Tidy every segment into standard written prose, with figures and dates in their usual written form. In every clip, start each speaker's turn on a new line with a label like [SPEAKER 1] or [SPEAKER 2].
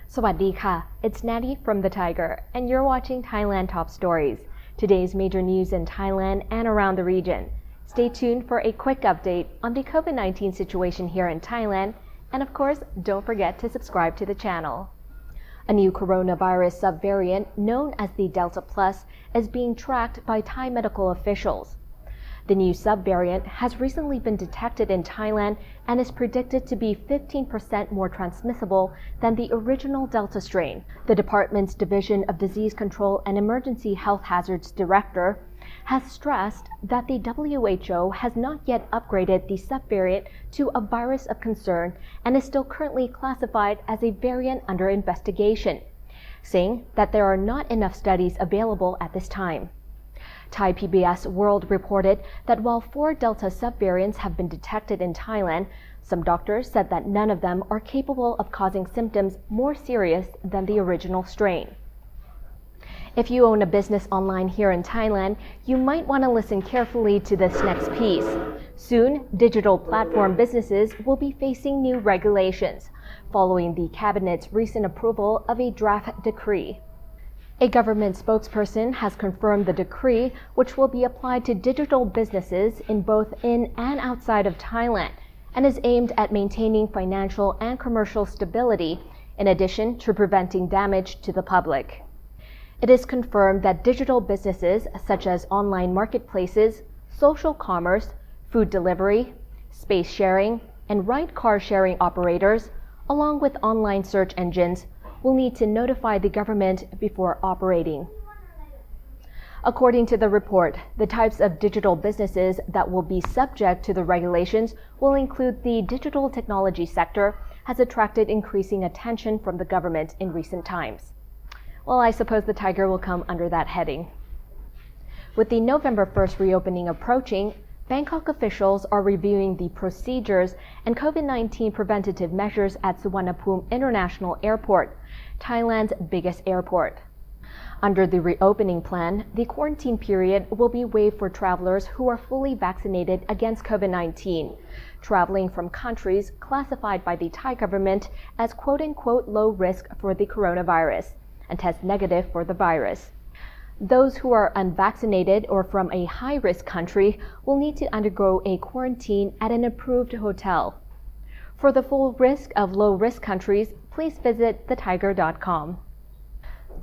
[SPEAKER 1] Sawadee-ka, it's Natty from the Thaiger, and you're watching Thailand Top Stories, today's major news in Thailand and around the region. Stay tuned for a quick update on the COVID-19 situation here in Thailand, and of course, don't forget to subscribe to the channel. A new coronavirus subvariant known as the Delta Plus is being tracked by Thai medical officials. The new subvariant has recently been detected in Thailand and is predicted to be 15% more transmissible than the original Delta strain. The department's Division of Disease Control and Emergency Health Hazards Director has stressed that the WHO has not yet upgraded the subvariant to a virus of concern and is still currently classified as a variant under investigation, saying that there are not enough studies available at this time. Thai PBS World reported that while 4 Delta subvariants have been detected in Thailand, some doctors said that none of them are capable of causing symptoms more serious than the original strain. If you own a business online here in Thailand, you might want to listen carefully to this next piece. Soon, digital platform businesses will be facing new regulations, following the Cabinet's recent approval of a draft decree. A government spokesperson has confirmed the decree, which will be applied to digital businesses in both in and outside of Thailand, and is aimed at maintaining financial and commercial stability, in addition to preventing damage to the public. It is confirmed that digital businesses such as online marketplaces, social commerce, food delivery, space sharing, and ride-car sharing operators, along with online search engines, will need to notify the government before operating. According to the report, the types of digital businesses that will be subject to the regulations will include the digital technology sector, has attracted increasing attention from the government in recent times. Well, I suppose the Thaiger will come under that heading. With the November 1st reopening approaching, Bangkok officials are reviewing the procedures and COVID-19 preventative measures at Suvarnabhumi International Airport, Thailand's biggest airport. Under the reopening plan, the quarantine period will be waived for travelers who are fully vaccinated against COVID-19, traveling from countries classified by the Thai government as quote-unquote low risk for the coronavirus and test negative for the virus. Those who are unvaccinated or from a high-risk country will need to undergo a quarantine at an approved hotel. For the full list of low-risk countries, please visit thetiger.com.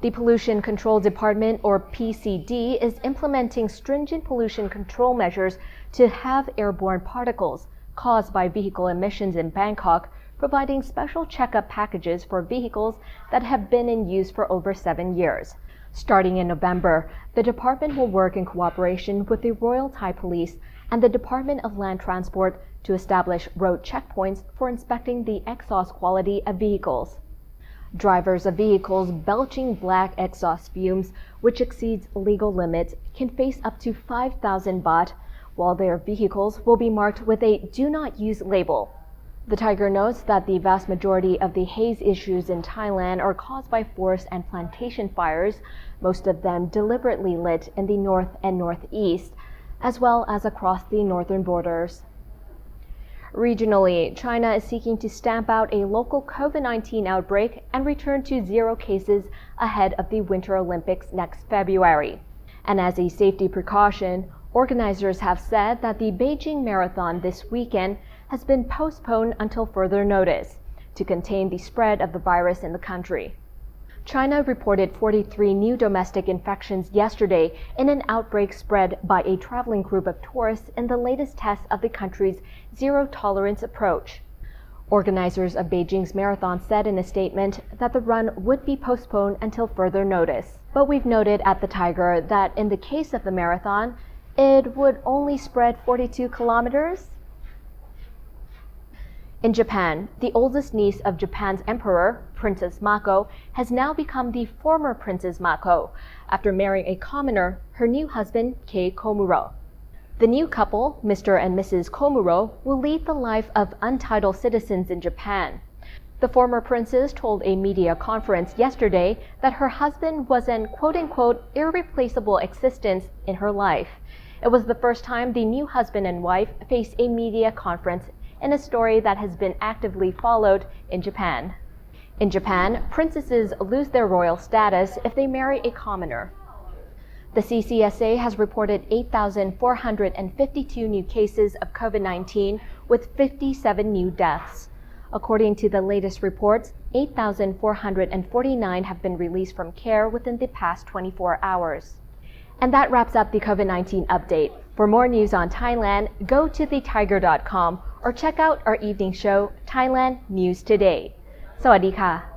[SPEAKER 1] The Pollution Control Department, or PCD, is implementing stringent pollution control measures to halve airborne particles caused by vehicle emissions in Bangkok, providing special checkup packages for vehicles that have been in use for over 7 years. Starting in November, the department will work in cooperation with the Royal Thai Police and the Department of Land Transport to establish road checkpoints for inspecting the exhaust quality of vehicles. Drivers of vehicles belching black exhaust fumes, which exceeds legal limits, can face up to 5,000 baht, while their vehicles will be marked with a "Do Not Use" label. The Thaiger notes that the vast majority of the haze issues in Thailand are caused by forest and plantation fires, most of them deliberately lit in the north and northeast, as well as across the northern borders. Regionally, China is seeking to stamp out a local COVID-19 outbreak and return to 0 cases ahead of the Winter Olympics next February. And as a safety precaution, organizers have said that the Beijing Marathon this weekend has been postponed until further notice to contain the spread of the virus in the country. China reported 43 new domestic infections yesterday in an outbreak spread by a traveling group of tourists in the latest test of the country's zero-tolerance approach. Organizers of Beijing's marathon said in a statement that the run would be postponed until further notice. But we've noted at the Thaiger that in the case of the marathon, it would only spread 42 kilometers. In Japan, the oldest niece of Japan's emperor, Princess Mako, has now become the former Princess Mako after marrying a commoner, her new husband, Kei Komuro. The new couple, Mr. and Mrs. Komuro, will lead the life of untitled citizens in Japan. The former princess told a media conference yesterday that her husband was an quote-unquote irreplaceable existence in her life. It was the first time the new husband and wife faced a media conference in a story that has been actively followed in Japan. In Japan, princesses lose their royal status if they marry a commoner. The CCSA has reported 8,452 new cases of COVID-19 with 57 new deaths. According to the latest reports, 8,449 have been released from care within the past 24 hours. And that wraps up the COVID-19 update. For more news on Thailand, go to thethaiger.com or check out our evening show, Thailand News Today. สวัสดีค่ะ